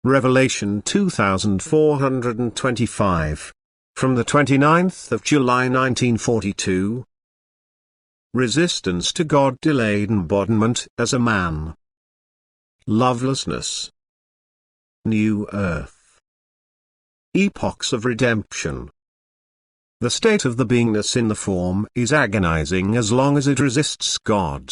Revelation 2425. From the 29th of July 1942. Resistance to God delayed embodiment as a man. Lovelessness. New earth. Epochs of redemption. The state of the beingness in the form is agonizing as long as it resists God.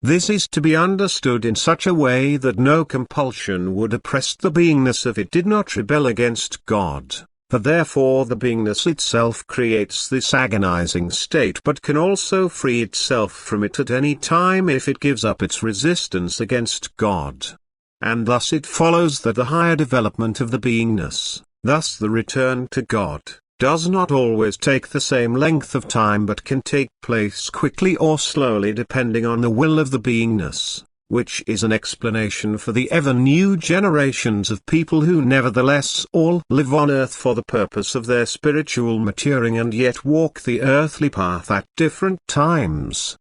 This is to be understood in such a way that no compulsion would oppress the beingness if it did not rebel against God, for therefore the beingness itself creates this agonizing state but can also free itself from it at any time if it gives up its resistance against God. And thus it follows that the higher development of the beingness, thus the return to God, does not always take the same length of time but can take place quickly or slowly depending on the will of the beingness, which is an explanation for the ever new generations of people who nevertheless all live on earth for the purpose of their spiritual maturing and yet walk the earthly path at different times.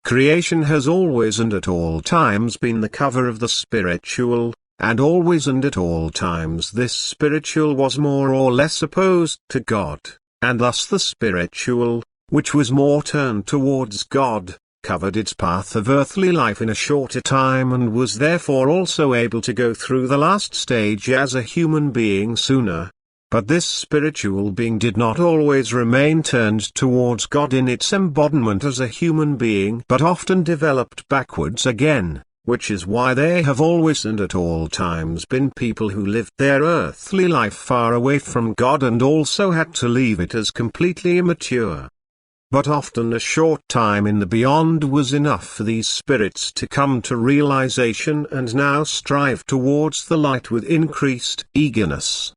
Creation has always and at all times been the cover of the spiritual, and always and at all times this spiritual was more or less opposed to God, and thus the spiritual, which was more turned towards God, covered its path of earthly life in a shorter time and was therefore also able to go through the last stage as a human being sooner. But this spiritual being did not always remain turned towards God in its embodiment as a human being but often developed backwards again, which is why they have always and at all times been people who lived their earthly life far away from God and also had to leave it as completely immature. But often a short time in the beyond was enough for these spirits to come to realization and now strive towards the light with increased eagerness.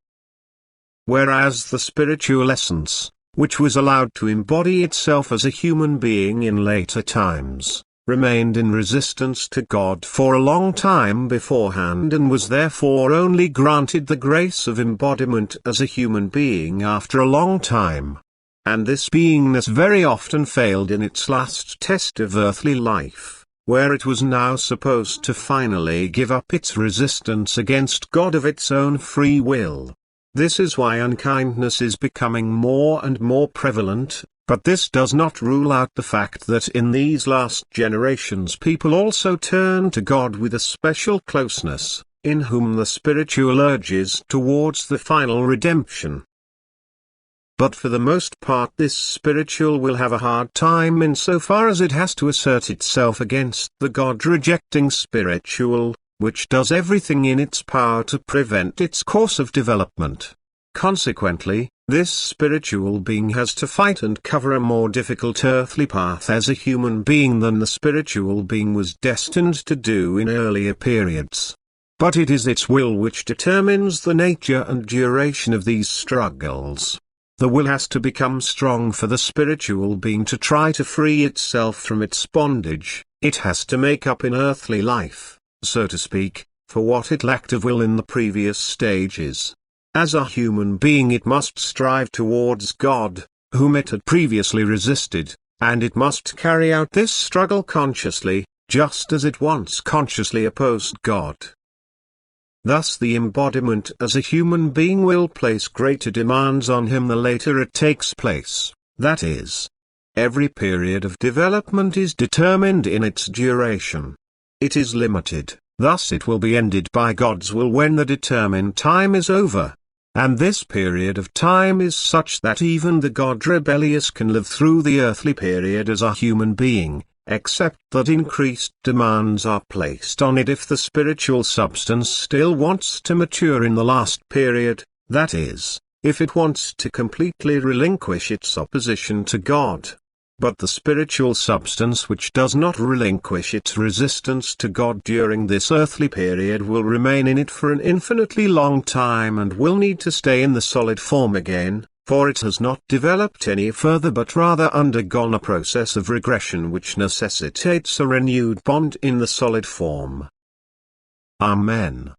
Whereas the spiritual essence, which was allowed to embody itself as a human being in later times, remained in resistance to God for a long time beforehand and was therefore only granted the grace of embodiment as a human being after a long time. And this beingness very often failed in its last test of earthly life, where it was now supposed to finally give up its resistance against God of its own free will. This is why unkindness is becoming more and more prevalent. But this does not rule out the fact that in these last generations people also turn to God with a special closeness, in whom the spiritual urges towards the final redemption. But for the most part this spiritual will have a hard time insofar as it has to assert itself against the God-rejecting spiritual, which does everything in its power to prevent its course of development. Consequently, this spiritual being has to fight and cover a more difficult earthly path as a human being than the spiritual being was destined to do in earlier periods. But it is its will which determines the nature and duration of these struggles. The will has to become strong for the spiritual being to try to free itself from its bondage. It has to make up in earthly life, so to speak, for what it lacked of will in the previous stages. As a human being it must strive towards God, whom it had previously resisted, and it must carry out this struggle consciously, just as it once consciously opposed God. Thus the embodiment as a human being will place greater demands on him the later it takes place, that is, every period of development is determined in its duration. It is limited, thus it will be ended by God's will when the determined time is over. And this period of time is such that even the God-rebellious can live through the earthly period as a human being, except that increased demands are placed on it if the spiritual substance still wants to mature in the last period, that is, if it wants to completely relinquish its opposition to God. But the spiritual substance which does not relinquish its resistance to God during this earthly period will remain in it for an infinitely long time and will need to stay in the solid form again, for it has not developed any further but rather undergone a process of regression which necessitates a renewed bond in the solid form. Amen.